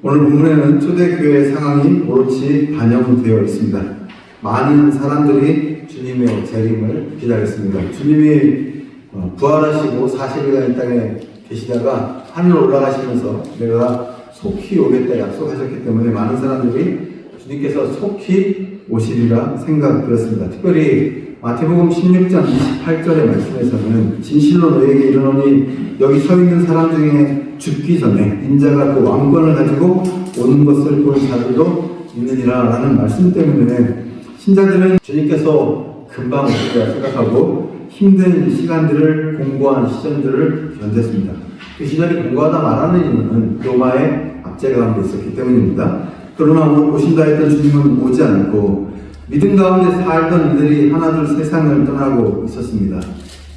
오늘 본문에는 초대교회 상황이 옳지 반영되어 있습니다. 많은 사람들이 주님의 재림을 기다렸습니다. 주님이 부활하시고 40일간 이 땅에 계시다가 하늘로 올라가시면서 내가 속히 오겠다 약속하셨기 때문에 많은 사람들이 주님께서 속히 오시리라 생각되었습니다. 특별히 마태복음 16장 28절의 말씀에서는 진실로 너희에게 이르노니 여기 서 있는 사람 중에 죽기 전에 인자가 그 왕권을 가지고 오는 것을 볼 자들도 있느니라 라는 말씀 때문에 신자들은 주님께서 금방 오시리라 생각하고 힘든 시간들을 공고한 시점들을 견뎠습니다. 그 시절이 공고하다 말하는 이유는 로마의 압제 가운데 있었기 때문입니다. 그러나 오신다 했던 주님은 오지 않고 믿음 가운데 살던 이들이 하나둘 세상을 떠나고 있었습니다.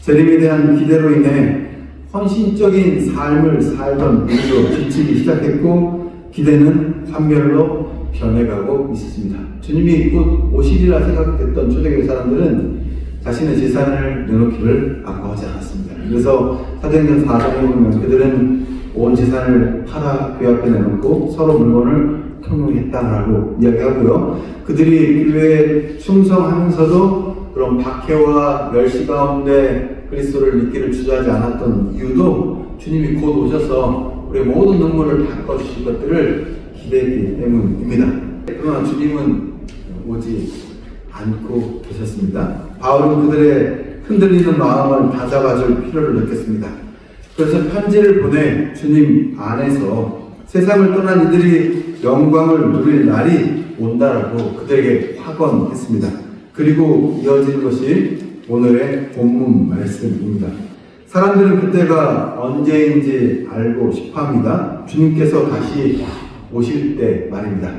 재림에 대한 기대로 인해 헌신적인 삶을 살던 이들도 지치기 시작했고 기대는 환멸로 변해가고 있었습니다. 주님이 곧 오시리라 생각했던 초대교회 사람들은 자신의 재산을 내놓기를 아까워하지 않았습니다. 그래서 사도행전 4장에 보면 그들은 온 재산을 팔아 교회 앞에 내놓고 서로 물건을 평등했다라고 이야기하고요. 그들이 교회에 충성하면서도 그런 박해와 멸시 가운데 그리스도를 믿기를 주저하지 않았던 이유도 주님이 곧 오셔서 우리의 모든 눈물을 닦아주실 것들을 기대했기 때문입니다. 그러나 주님은 오지 않고 계셨습니다. 바울은 그들의 흔들리는 마음을 다잡아줄 필요를 느꼈습니다. 그래서 편지를 보내 주님 안에서 세상을 떠난 이들이 영광을 누릴 날이 온다라고 그들에게 확언했습니다. 그리고 이어진 것이 오늘의 본문 말씀입니다. 사람들은 그때가 언제인지 알고 싶어합니다. 주님께서 다시 오실 때 말입니다.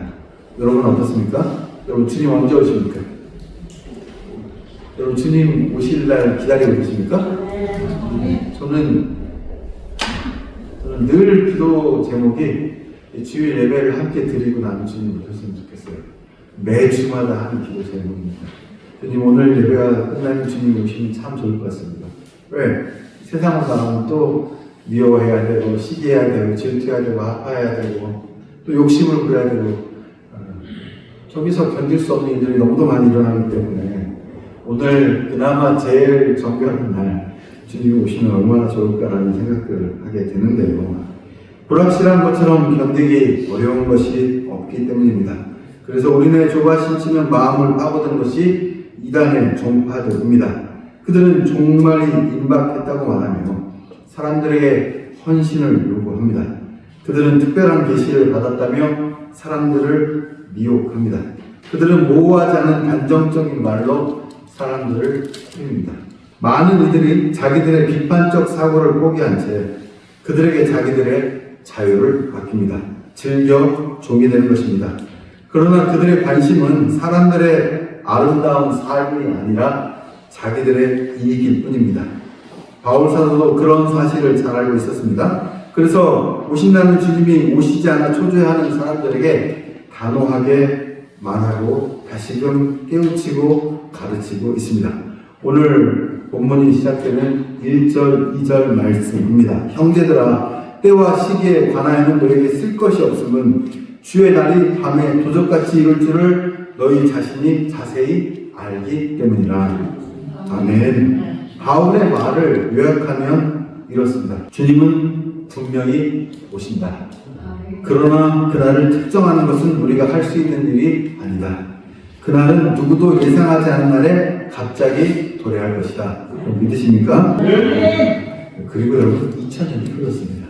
여러분 어떻습니까? 여러분 주님 언제 오십니까? 여러분 주님 오실 날 기다리고 계십니까? 저는 늘 기도 제목이 주일 예배를 함께 드리고 나면 주님 오셨으면 좋겠어요. 매주마다 하는 기도 제목입니다. 주님 오늘 예배가 끝나면 주님 오시면 참 좋을 것 같습니다. 왜? 세상으로 나가면 또 미워해야 되고 시기해야 되고 질투해야 되고 아파해야 되고 또 욕심을 부려야 되고 저기서 견딜 수 없는 일들이 너무도 많이 일어나기 때문에 오늘 그나마 제일 정결한 날 주님이 오시면 얼마나 좋을까라는 생각들을 하게 되는데요. 불확실한 것처럼 견디기 어려운 것이 없기 때문입니다. 그래서 우리네 조바심 치는 마음을 파고든 것이 이단의 종파들입니다. 그들은 종말이 임박했다고 말하며 사람들에게 헌신을 요구합니다. 그들은 특별한 계시를 받았다며 사람들을 미혹합니다. 그들은 모호하지 않은 단정적인 말로 사람들을 힘입니다. 많은 이들이 자기들의 비판적 사고를 포기한 채 그들에게 자기들의 자유를 맡깁니다. 즐겨 종이 되는 것입니다. 그러나 그들의 관심은 사람들의 아름다운 삶이 아니라 자기들의 이익일 뿐입니다. 바울 사도도 그런 사실을 잘 알고 있었습니다. 그래서 오신다는 주님이 오시지 않아 초조해하는 사람들에게 단호하게 말하고 다시금 깨우치고 가르치고 있습니다. 오늘 본문이 시작되는 1절, 2절 말씀입니다. 형제들아, 때와 시기에 관하여는 너에게 쓸 것이 없음은 주의 날이 밤에 도적같이 이룰 줄을 너희 자신이 자세히 알기 때문이라. 아멘. 바울의 말을 요약하면 이렇습니다. 주님은 분명히 오신다. 그러나 그날을 특정하는 것은 우리가 할 수 있는 일이 아니다. 그날은 누구도 예상하지 않은 날에 갑자기 도래할 것이다. 믿으십니까? 네. 그리고 여러분 2000년이 흘렀습니다.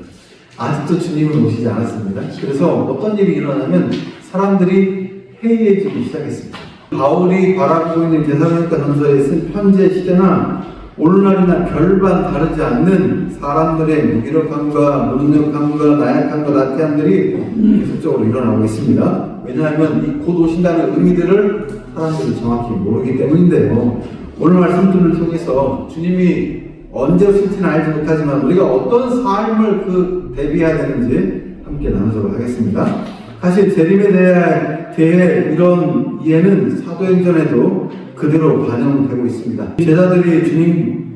아직도 주님은 오시지 않았습니다. 그래서 어떤 일이 일어나면 사람들이 해이해지기 시작했습니다. 바울이 바라보고 있는 데살로니가 전서에 쓴 편지의 시대나 오늘날이나 별반 다르지 않는 사람들의 무기력함과 무능력함과 나약함과 나태함들이 계속적으로 일어나고 있습니다. 왜냐하면 이 곧 오신다는 의미들을 사람들이 정확히 모르기 때문인데요. 오늘 말씀들을 통해서 주님이 언제 오실지는 알지 못하지만 우리가 어떤 삶을 대비해야 되는지 함께 나누도록 하겠습니다. 사실 재림에 대해 이런 이해는 사도행전에도 그대로 반영되고 있습니다. 제자들이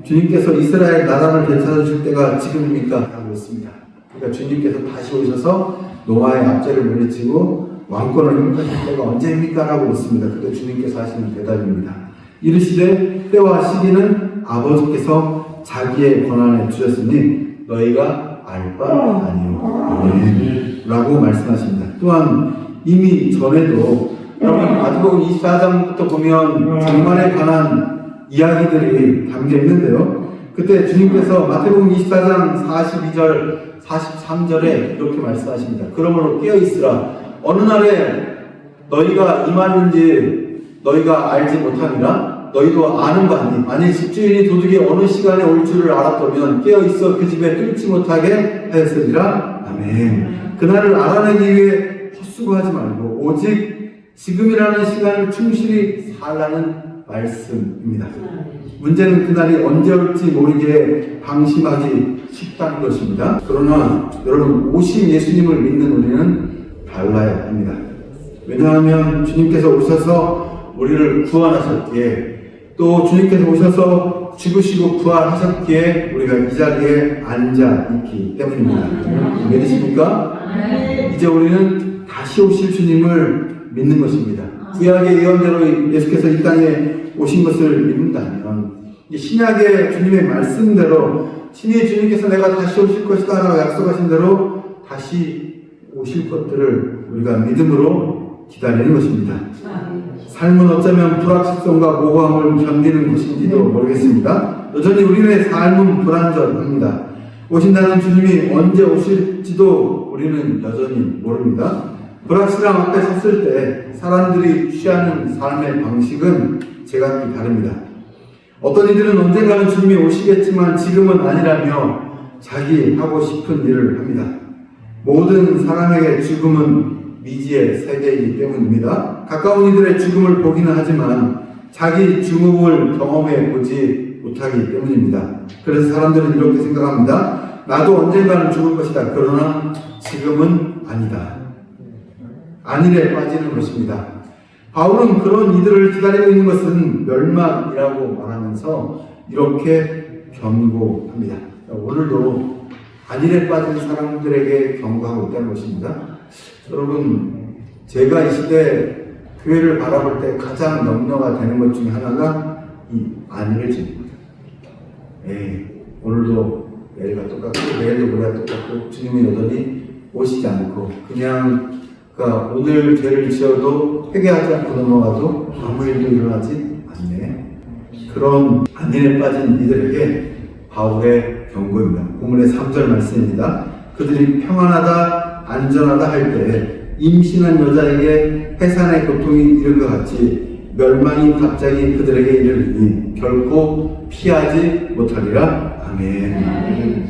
주님께서 이스라엘 나라를 되찾으실 때가 지금입니까? 라고 했습니다. 그러니까 주님께서 다시 오셔서 노아의 압제를 물리치고 왕권을 행복하실 때가 언제입니까? 라고 묻습니다. 그때 주님께서 하시는 대답입니다. 이르시되 때와 시기는 아버지께서 자기의 권한에 주셨으니 너희가 알 바 아니요. 라고 말씀하십니다. 또한 이미 전에도 여러분 마태복음 24장부터 보면 종말에 관한 이야기들이 담겨 있는데요. 그때 주님께서 마태복음 24장 42절 43절에 이렇게 말씀하십니다. 그러므로 깨어있으라. 어느 날에 너희가 임하는지 너희가 알지 못하니라. 너희도 아는 바 아니. 만일 집주인이 도둑이 어느 시간에 올 줄을 알았다면 깨어있어 그 집에 뚫지 못하게 하였으리라. 아멘. 그날을 알아내기 위해 헛수고하지 말고 오직 지금이라는 시간을 충실히 살라는 말씀입니다. 문제는 그날이 언제 올지 모르게 방심하기 쉽다는 것입니다. 그러나 여러분 오신 예수님을 믿는 우리는 달라야 합니다. 왜냐하면 주님께서 오셔서 우리를 구원하셨기에 또 주님께서 오셔서 죽으시고 부활하셨기에 우리가 이 자리에 앉아 있기 때문입니다. 믿으십니까? 이제 우리는 다시 오실 주님을 믿는 것입니다. 구약의 예언대로 예수께서 이 땅에 오신 것을 믿는다면 신약의 주님의 말씀대로 신의 주님께서 내가 다시 오실 것이다 라고 약속하신 대로 다시 오실 것들을 우리가 믿음으로 기다리는 것입니다. 삶은 어쩌면 불확실성과 모호함을 견디는 것인지도 모르겠습니다. 여전히 우리의 삶은 불안정합니다. 오신다는 주님이 언제 오실지도 우리는 여전히 모릅니다. 불확실함 앞에 섰을 때 사람들이 취하는 삶의 방식은 제각기 다릅니다. 어떤 이들은 언젠가는 주님이 오시겠지만 지금은 아니라며 자기 하고 싶은 일을 합니다. 모든 사람에게 죽음은 미지의 세계이기 때문입니다. 가까운 이들의 죽음을 보기는 하지만 자기 죽음을 경험해 보지 못하기 때문입니다. 그래서 사람들은 이렇게 생각합니다. 나도 언젠가는 죽을 것이다. 그러나 지금은 아니다. 안일에 빠지는 것입니다. 바울은 그런 이들을 기다리고 있는 것은 멸망이라고 말하면서 이렇게 경고합니다. 오늘도 안일에 빠진 사람들에게 경고하고 있다는 것입니다. 여러분, 제가 이 시대 교회를 바라볼 때 가장 염려가 되는 것 중에 하나가 이 안일을 지킵니다. 오늘도 내일과 똑같고 내일도 모레가 똑같고 주님이 여전히 오시지 않고 그냥 그러니까 오늘 죄를 지어도 회개하지 않고 넘어가도 아무 일도 일어나지 않네. 그런 안일에 빠진 이들에게 바울의 경고입니다. 본문의 3절 말씀입니다. 그들이 평안하다 안전하다 할 때 임신한 여자에게 해산의 고통이 이른 것 같이 멸망이 갑자기 그들에게 이르리니 결코 피하지 못하리라. 아멘.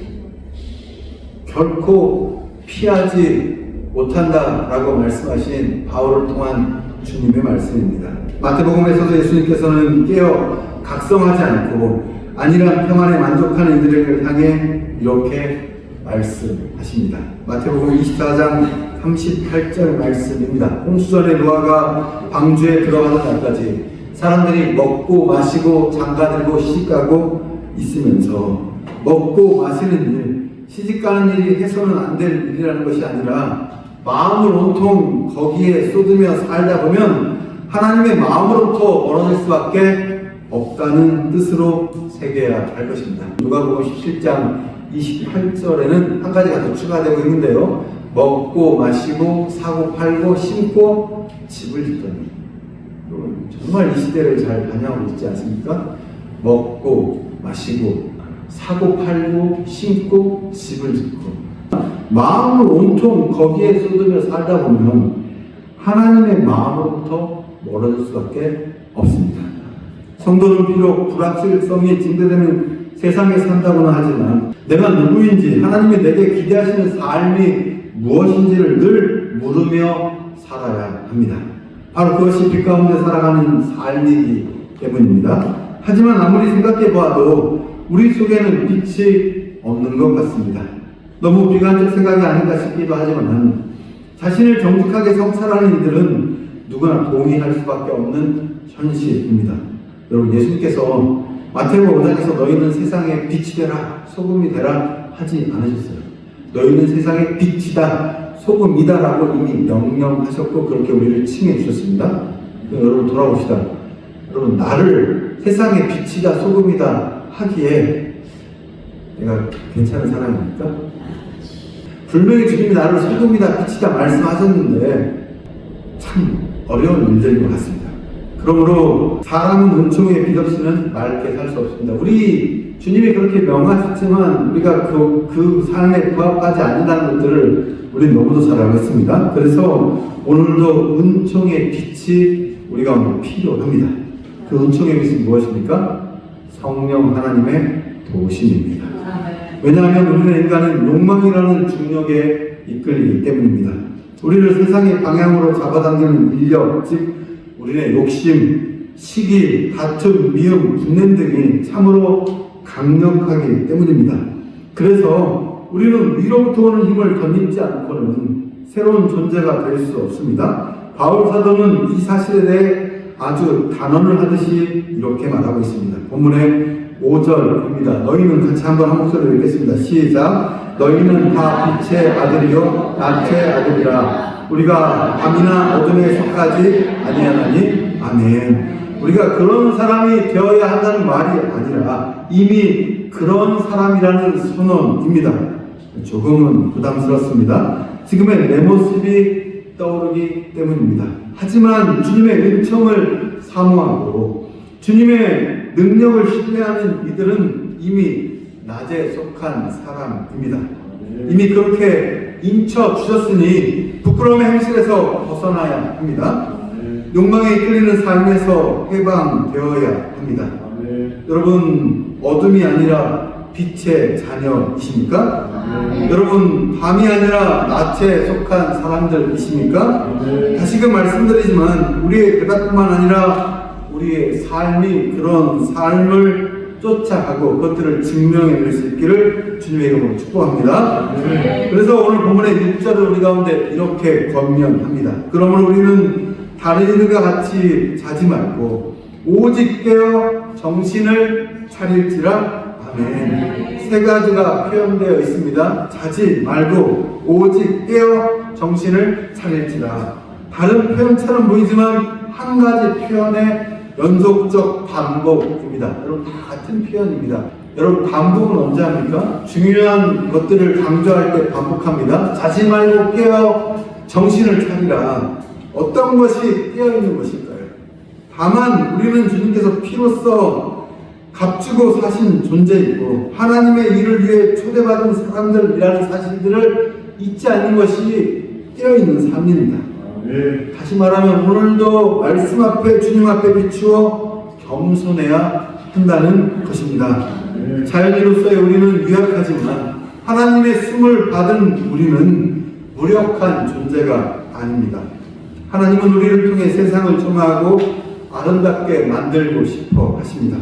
결코 피하지 못한다라고 말씀하신 바울을 통한 주님의 말씀입니다. 마태복음에서도 예수님께서는 깨어 각성하지 않고 안일한 평안에 만족하는 이들을 향해 이렇게 말씀하십니다. 마태복음 24장 38절 말씀입니다. 홍수전에 노아가 방주에 들어가는 날까지 사람들이 먹고 마시고 장가들고 시집가고 있으면서 먹고 마시는 일, 시집가는 일이 해서는 안 될 일이라는 것이 아니라 마음을 온통 거기에 쏟으며 살다 보면 하나님의 마음으로부터 멀어질 수밖에 없다는 뜻으로 새겨야 할 것입니다. 누가복음 17장 28절에는 한 가지가 더 추가되고 있는데요. 먹고 마시고 사고 팔고 심고 집을 짓더니 정말 이 시대를 잘 반영하고 있지 않습니까? 먹고 마시고 사고 팔고 심고 집을 짓고 마음을 온통 거기에 쏟으며 살다 보면 하나님의 마음으로부터 멀어질 수밖에 없습니다. 성도는 비록 불확실성이 증대되는 세상에 산다고는 하지만 내가 누구인지 하나님이 내게 기대하시는 삶이 무엇인지를 늘 물으며 살아야 합니다. 바로 그것이 빛 가운데 살아가는 삶이기 때문입니다. 하지만 아무리 생각해 보아도 우리 속에는 빛이 없는 것 같습니다. 너무 비관적 생각이 아닌가 싶기도 하지만 자신을 정직하게 성찰하는 이들은 누구나 동의할 수밖에 없는 현실입니다. 여러분, 예수님께서 마태복음 5장에서 너희는 세상의 빛이 되라 소금이 되라 하지 않으셨어요. 너희는 세상의 빛이다 소금이다라고 이미 명령하셨고 그렇게 우리를 칭해 주셨습니다. 여러분 돌아봅시다. 여러분 나를 세상의 빛이다 소금이다 하기에 내가 괜찮은 사람입니까? 분명히 주님이 나를 소금이다 빛이다 말씀하셨는데 참 어려운 일들인 것 같습니다. 그러므로 사람은 은총에 빛 없이는 맑게 살 수 없습니다. 우리 주님이 그렇게 명하셨지만 우리가 그 삶에 부합하지 않는다는 것들을 우리는 너무도 잘 알고 있습니다. 그래서 오늘도 은총의 빛이 우리가 오늘 필요합니다. 그 은총의 빛은 무엇입니까? 성령 하나님의 도심입니다. 왜냐하면 우리는 인간은 욕망이라는 중력에 이끌리기 때문입니다. 우리를 세상의 방향으로 잡아당기는 인력, 즉 우리의 욕심, 시기, 다툼, 미움, 분냄 등이 참으로 강력하기 때문입니다. 그래서 우리는 위로부터 오는 힘을 덧입지 않고는 새로운 존재가 될 수 없습니다. 바울 사도는 이 사실에 대해 아주 단언을 하듯이 이렇게 말하고 있습니다. 본문의 5절입니다. 너희는 같이 한번 한 목소리로 읽겠습니다. 시작. 너희는 다 빛의 아들이요 낮의 아들이라. 우리가 밤이나 어둠에 속하지 아니하나니. 아멘. 우리가 그런 사람이 되어야 한다는 말이 아니라 이미 그런 사람이라는 선언입니다. 조금은 부담스럽습니다. 지금의 내 모습이 떠오르기 때문입니다. 하지만 주님의 은총을 사모하고 주님의 능력을 신뢰하는 이들은 이미 낮에 속한 사람입니다. 이미 그렇게 인쳐 주셨으니 부끄러움의 행실에서 벗어나야 합니다. 욕망에 이끌리는 삶에서 해방되어야 합니다. 여러분 어둠이 아니라 빛의 자녀이십니까? 여러분 밤이 아니라 낮에 속한 사람들이십니까? 다시금 말씀드리지만 우리의 대답뿐만 아니라 우리의 삶이 그런 삶을 쫓아가고 그것들을 증명해낼 수 있기를 주님의 이름으로 축복합니다. 그래서 오늘 본문의 1절을 우리 가운데 이렇게 권면합니다. 그러므로 우리는 다른 이들과 같이 자지 말고 오직 깨어 정신을 차릴지라. 아멘. 세 가지가 표현되어 있습니다. 자지 말고 오직 깨어 정신을 차릴지라. 다른 표현처럼 보이지만 한 가지 표현의 연속적 반복입니다. 여러분 같은 표현입니다. 여러분 반복은 언제 합니까? 중요한 것들을 강조할 때 반복합니다. 자지 말고 깨어 정신을 차리라. 어떤 것이 깨어있는 것일까요? 다만 우리는 주님께서 피로써 값주고 사신 존재이고 하나님의 일을 위해 초대받은 사람들이라는 사실들을 잊지 않는 것이 깨어있는 삶입니다. 다시 말하면 오늘도 말씀 앞에 주님 앞에 비추어 겸손해야 한다는 것입니다. 자연인으로서의 우리는 유약하지만 하나님의 숨을 받은 우리는 무력한 존재가 아닙니다. 하나님은 우리를 통해 세상을 정하고 아름답게 만들고 싶어 하십니다.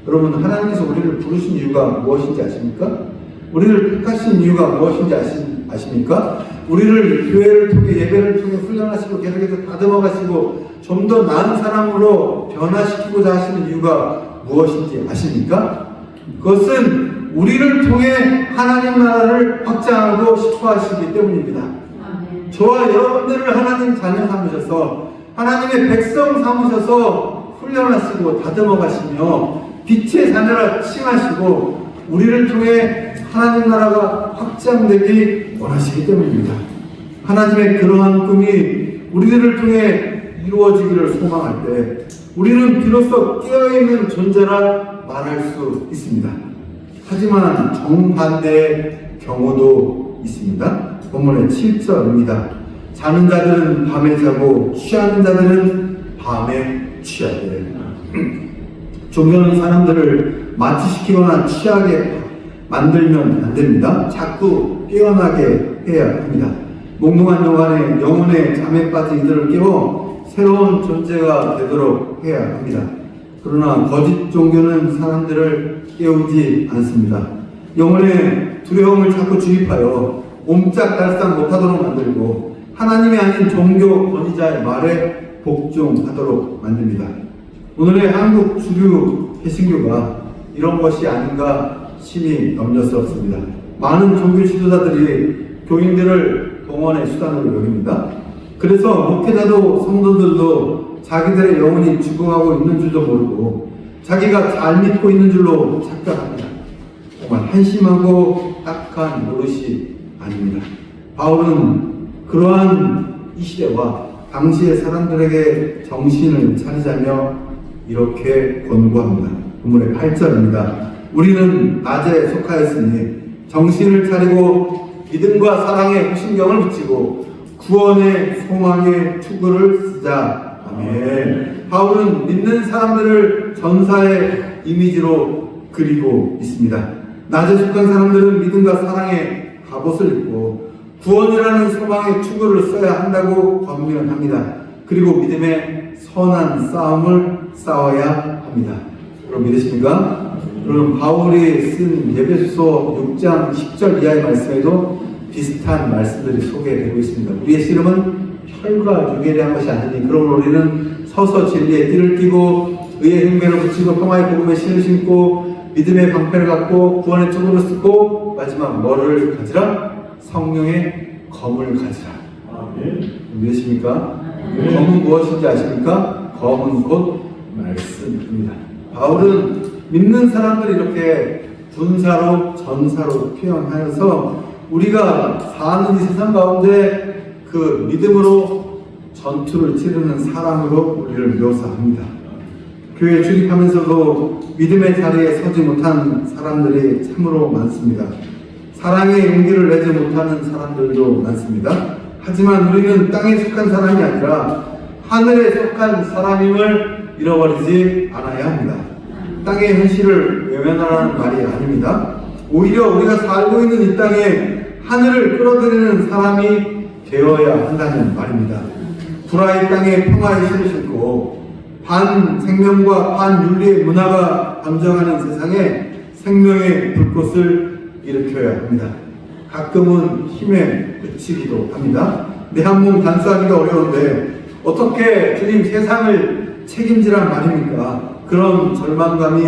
여러분 하나님께서 우리를 부르신 이유가 무엇인지 아십니까? 우리를 택하신 이유가 무엇인지 아십니까? 우리를 교회를 통해 예배를 통해 훈련하시고 계속해서 다듬어 가시고 좀 더 나은 사람으로 변화시키고자 하시는 이유가 무엇인지 아십니까? 그것은 우리를 통해 하나님 나라를 확장하고 싶어 하시기 때문입니다. 저와 여러분들을 하나님 자녀 삼으셔서 하나님의 백성 삼으셔서 훈련하시고 다듬어 가시며 빛의 자녀라 칭하시고 우리를 통해 하나님 나라가 확장되기 원하시기 때문입니다. 하나님의 그러한 꿈이 우리들을 통해 이루어지기를 소망할 때 우리는 비로소 깨어있는 존재라 말할 수 있습니다. 하지만 정반대의 경우도 있습니다. 본문의 7절입니다. 자는 자들은 밤에 자고 취하는 자들은 밤에 취하되. 종교는 사람들을 마취시키거나 취하게 만들면 안 됩니다. 자꾸 깨어나게 해야 합니다. 몽롱한 영혼의 잠에 빠진 이들을 깨워 새로운 존재가 되도록 해야 합니다. 그러나 거짓 종교는 사람들을 깨우지 않습니다. 영혼의 두려움을 자꾸 주입하여 옴짝달싹 못하도록 만들고 하나님이 아닌 종교 권위자의 말에 복종하도록 만듭니다. 오늘의 한국 주류 개신교가 이런 것이 아닌가 심히 염려스럽습니다. 많은 종교 지도자들이 교인들을 동원의 수단으로 여깁니다. 그래서 목회자도 성도들도 자기들의 영혼이 죽어가고 있는 줄도 모르고 자기가 잘 믿고 있는 줄로 착각합니다. 정말 한심하고 악한 노릇이 아닙니다. 바울은 그러한 이 시대와 당시의 사람들에게 정신을 차리자며 이렇게 권고합니다. 본문의 8절입니다. 우리는 낮에 속하였으니 정신을 차리고 믿음과 사랑에 신경을 붙이고 구원의 소망의 투구를 쓰자. 아멘. 바울은 믿는 사람들을 전사의 이미지로 그리고 있습니다. 낮에 속한 사람들은 믿음과 사랑의 갑옷을 입고 구원이라는 소망의 투구를 써야 한다고 권면합니다. 그리고 믿음의 선한 싸움을 싸워야 합니다. 여러분 믿으십니까? 여러분 바울이 쓴 에베소서 6장 10절 이하의 말씀에도 비슷한 말씀들이 소개되고 있습니다. 우리의 씨름은 혈과 육에 대한 것이 아니니 그러므로 우리는 서서 진리의 띠를 띠고 의의 흥배를 붙이고 평화의 복음의 신을 신고 믿음의 방패를 갖고 구원의 투구를 쓰고 마지막 뭐를 가지라? 성령의 검을 가지라. 믿으십니까? 검은 무엇인지 아십니까? 검은 곧 말씀입니다. 바울은 믿는 사람들이 이렇게 군사로 전사로 표현하여서 우리가 사는 이 세상 가운데 그 믿음으로 전투를 치르는 사람으로 우리를 묘사합니다. 교회에 출입하면서도 믿음의 자리에 서지 못한 사람들이 참으로 많습니다. 사랑의 용기를 내지 못하는 사람들도 많습니다. 하지만 우리는 땅에 속한 사람이 아니라 하늘에 속한 사람임을 잃어버리지 않아야 합니다. 땅의 현실을 외면하라는 말이 아닙니다. 오히려 우리가 살고 있는 이 땅에 하늘을 끌어들이는 사람이 되어야 한다는 말입니다. 불화의 땅에 평화의 실을 신고 반생명과 반윤리의 문화가 감정하는 세상에 생명의 불꽃을 일으켜야 합니다. 가끔은 힘에 그치기도 합니다. 내 한 몸 단수하기가 어려운데 어떻게 주님 세상을 책임지란 말입니까? 그런 절망감이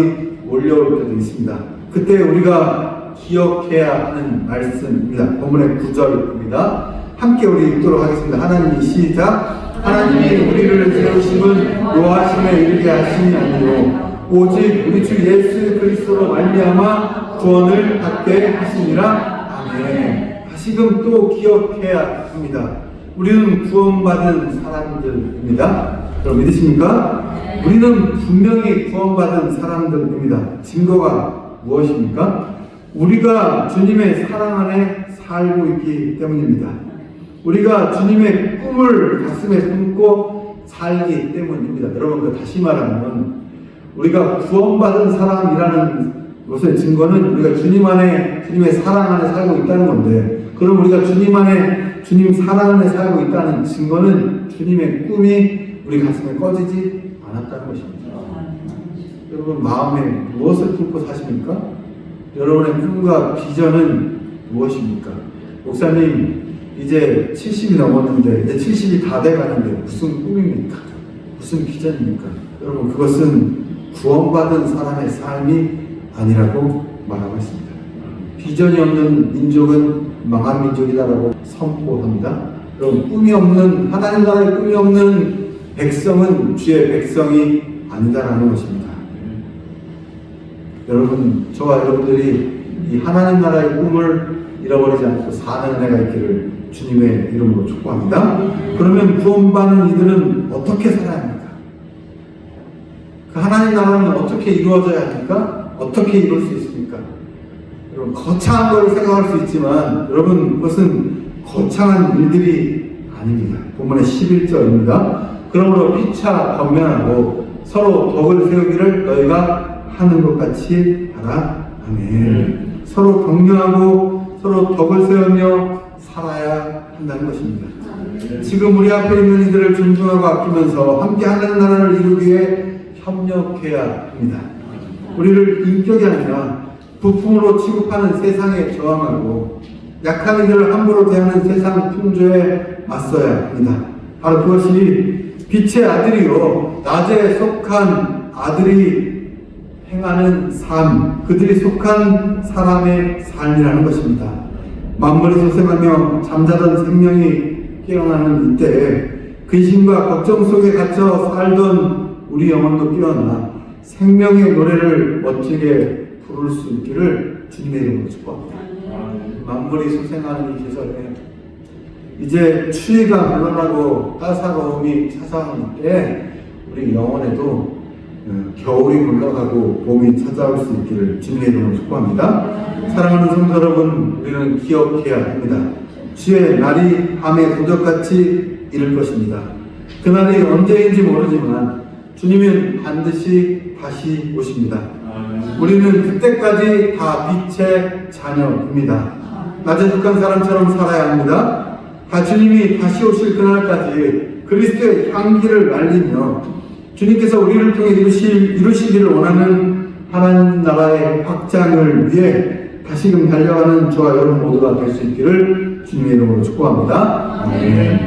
몰려올 때도 있습니다. 그때 우리가 기억해야 하는 말씀입니다. 본문의 9절입니다. 함께 우리 읽도록 하겠습니다. 하나님이 시작. 하나님이 우리를 세우심은 노하심에 이르게 하심이 아니요 오직 우리 주 예수 그리스도로 말미암아 구원을 받게 하시니라. 아멘. 다시금 또 기억해야 합니다. 우리는 구원받은 사람들입니다. 여러분 믿으십니까? 우리는 분명히 구원받은 사람들입니다. 증거가 무엇입니까? 우리가 주님의 사랑 안에 살고 있기 때문입니다. 우리가 주님의 꿈을 가슴에 품고 살기 때문입니다. 여러분, 다시 말하면 우리가 구원받은 사람이라는 것의 증거는 우리가 주님 안에, 주님의 사랑 안에 살고 있다는 건데, 그럼 우리가 주님 안에, 주님 사랑 안에 살고 있다는 증거는 주님의 꿈이 우리 가슴에 꺼지지 않았다는 것입니다. 여러분, 마음에 무엇을 품고 사십니까? 여러분의 꿈과 비전은 무엇입니까? 목사님, 이제 70이 넘었는데, 이제 70이 다 돼가는데 무슨 꿈입니까? 무슨 비전입니까? 여러분, 그것은 구원받은 사람의 삶이 아니라고 말하고 있습니다. 비전이 없는 민족은 망한 민족이다라고 선포합니다. 여러분, 꿈이 없는, 하나님 나라의 꿈이 없는 백성은 주의 백성이 아니다라는 것입니다. 여러분, 저와 여러분들이 이 하나님 나라의 꿈을 잃어버리지 않고 사는 은혜가 있기를 주님의 이름으로 축복합니다. 그러면 구원받는 이들은 어떻게 살아야 합니까? 그 하나님 나라는 어떻게 이루어져야 합니까? 어떻게 이룰 수 있습니까? 여러분, 거창한 걸 생각할 수 있지만 여러분, 그것은 거창한 일들이 아닙니다. 본문의 11절입니다. 그러므로 피차 권면하고 서로 덕을 세우기를 너희가 하는 것 같이 하라. 아멘. 서로 격려하고 서로 덕을 세우며 살아야 한다는 것입니다. 지금 우리 앞에 있는 이들을 존중하고 아끼면서 함께 하나님 나라를 이루기 위해 협력해야 합니다. 우리를 인격이 아니라 부품으로 취급하는 세상에 저항하고 약한 이들을 함부로 대하는 세상 풍조에 맞서야 합니다. 바로 그것이 빛의 아들이요 낮에 속한 아들이 행하는 삶, 그들이 속한 사람의 삶이라는 것입니다. 만물이 소생하며 잠자던 생명이 깨어나는 이때에 근심과 걱정 속에 갇혀 살던 우리 영혼도 깨어나 생명의 노래를 멋지게 부를 수 있기를 주님의 이름으로 축복합니다. 만물이 소생하는 이 계절에 이제 추위가 물러나고 따사로움이 찾아오는 때에 우리 영혼에도 겨울이 물러가고 봄이 찾아올 수 있기를 주님의 이름으로 축복합니다. 사랑하는 성도 여러분, 우리는 기억해야 합니다. 주의 날이 밤에 도적같이 이를 것입니다. 그날이 언제인지 모르지만 주님은 반드시 다시 오십니다. 우리는 그때까지 다 빛의 자녀입니다. 낮에 속한 사람처럼 살아야 합니다. 다 주님이 다시 오실 그날까지 그리스도의 향기를 날리며 주님께서 우리를 통해 이루시기를 원하는 하나님 나라의 확장을 위해 다시금 달려가는 저와 여러분 모두가 될 수 있기를 주님의 이름으로 축복합니다. 아멘.